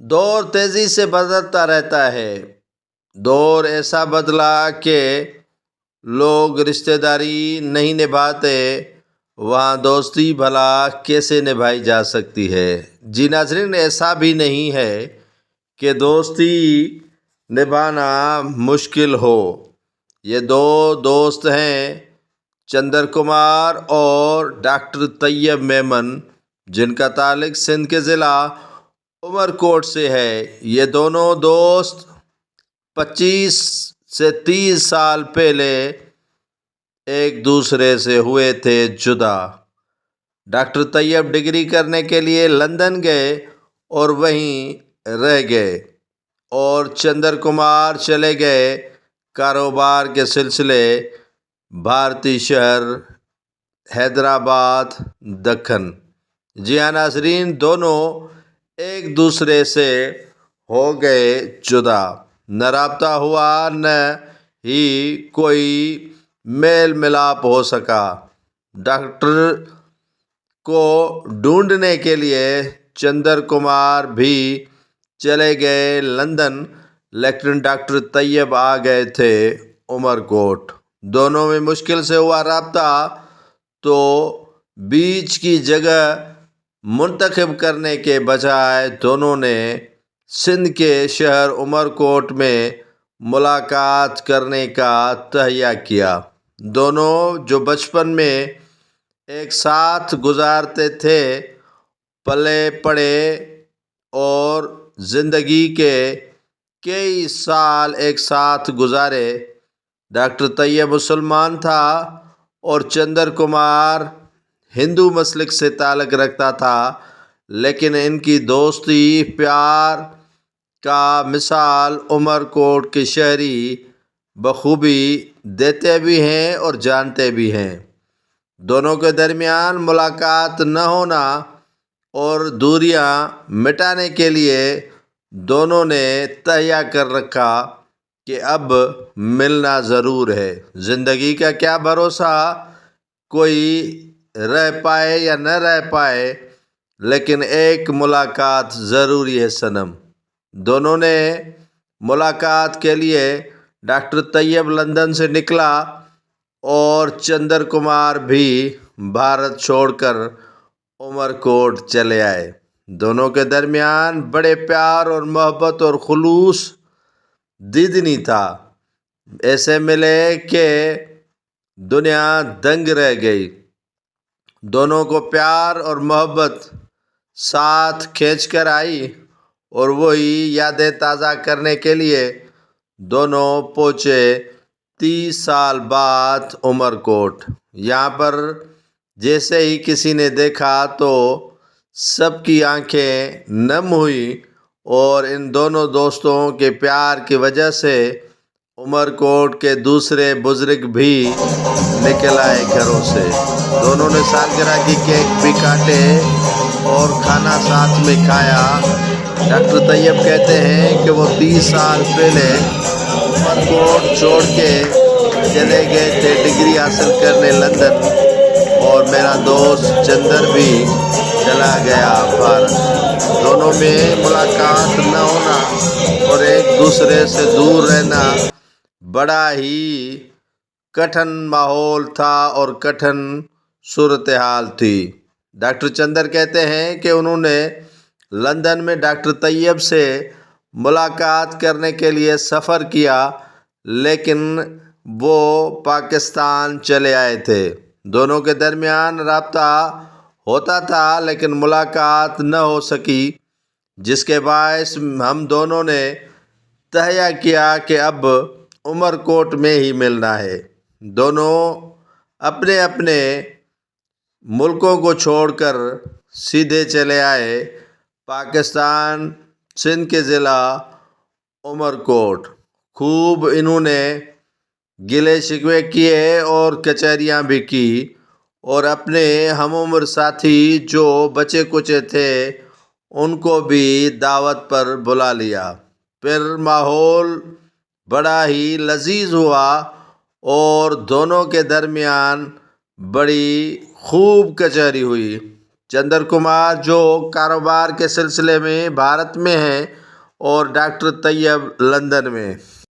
دور تیزی سے بدلتا رہتا ہے۔ دور ایسا بدلا کہ لوگ رشتہ داری نہیں نبھاتے، وہاں دوستی بھلا کیسے نبھائی جا سکتی ہے؟ جی ناظرین، ایسا بھی نہیں ہے کہ دوستی نبھانا مشکل ہو۔ یہ دو دوست ہیں، چندر کمار اور ڈاکٹر طیب میمن، جن کا تعلق سندھ کے ضلع عمر کوٹ سے ہے۔ یہ دونوں دوست 25 سے 30 سال پہلے ایک دوسرے سے ہوئے تھے جدا۔ ڈاکٹر طیب ڈگری کرنے کے لیے لندن گئے اور وہیں رہ گئے، اور چندر کمار چلے گئے کاروبار کے سلسلے بھارتی شہر حیدرآباد، دکن۔ جی ہاں ناظرین، دونوں ایک دوسرے سے ہو گئے جدا، نہ رابطہ ہوا نہ ہی کوئی میل ملاپ ہو سکا۔ ڈاکٹر کو ڈھونڈنے کے لیے چندر کمار بھی چلے گئے لندن، لیکن ڈاکٹر طیب آ گئے تھے عمر کوٹ۔ دونوں میں مشکل سے ہوا رابطہ، تو بیچ کی جگہ منتخب کرنے کے بجائے دونوں نے سندھ کے شہر عمر کوٹ میں ملاقات کرنے کا تہیہ کیا۔ دونوں جو بچپن میں ایک ساتھ گزارتے تھے، پلے پڑے اور زندگی کے کئی سال ایک ساتھ گزارے۔ ڈاکٹر طیب مسلمان تھا اور چندر کمار ہندو مسلک سے تعلق رکھتا تھا، لیکن ان کی دوستی پیار کا مثال عمر کوٹ کے شہری بخوبی دیتے بھی ہیں اور جانتے بھی ہیں۔ دونوں کے درمیان ملاقات نہ ہونا اور دوریاں مٹانے کے لیے دونوں نے تہیہ کر رکھا کہ اب ملنا ضرور ہے۔ زندگی کا کیا بھروسہ، کوئی رہ پائے یا نہ رہ پائے، لیکن ایک ملاقات ضروری ہے صنم۔ دونوں نے ملاقات کے لیے ڈاکٹر طیب لندن سے نکلا اور چندر کمار بھی بھارت چھوڑ کر عمر کوٹ چلے آئے۔ دونوں کے درمیان بڑے پیار اور محبت اور خلوص دیدنی تھا۔ ایسے ملے کہ دنیا دنگ رہ گئی۔ دونوں کو پیار اور محبت ساتھ کھینچ کر آئی، اور وہی یادیں تازہ کرنے کے لیے دونوں پہنچے 30 سال بعد عمر کوٹ۔ یہاں پر جیسے ہی کسی نے دیکھا تو سب کی آنکھیں نم ہوئی، اور ان دونوں دوستوں کے پیار کی وجہ سے عمر کوٹ کے دوسرے بزرگ بھی نکل آئے گھروں سے۔ دونوں نے سالگرہ کی کیک بھی کاٹے اور کھانا ساتھ میں کھایا۔ ڈاکٹر طیب کہتے ہیں کہ وہ 30 سال پہلے عمر کوٹ چھوڑ کے چلے گئے تھے ڈگری حاصل کرنے لندن، اور میرا دوست چندر بھی چلا گیا بھارت۔ دونوں میں ملاقات نہ ہونا اور ایک دوسرے سے دور رہنا بڑا ہی کٹھن ماحول تھا اور کٹھن صورتحال تھی۔ ڈاکٹر چندر کہتے ہیں کہ انہوں نے لندن میں ڈاکٹر طیب سے ملاقات کرنے کے لیے سفر کیا، لیکن وہ پاکستان چلے آئے تھے۔ دونوں کے درمیان رابطہ ہوتا تھا لیکن ملاقات نہ ہو سکی، جس کے باعث ہم دونوں نے تہیہ کیا کہ اب عمر کوٹ میں ہی ملنا ہے۔ دونوں اپنے اپنے ملکوں کو چھوڑ کر سیدھے چلے آئے پاکستان، سندھ کے ضلع عمر کوٹ۔ خوب انہوں نے گلے شکوے کیے اور کچہریاں بھی کی، اور اپنے ہم عمر ساتھی جو بچے کچے تھے ان کو بھی دعوت پر بلا لیا۔ پھر ماحول بڑا ہی لذیذ ہوا اور دونوں کے درمیان بڑی خوب کچہری ہوئی۔ چندر کمار جو کاروبار کے سلسلے میں بھارت میں ہیں اور ڈاکٹر طیب لندن میں۔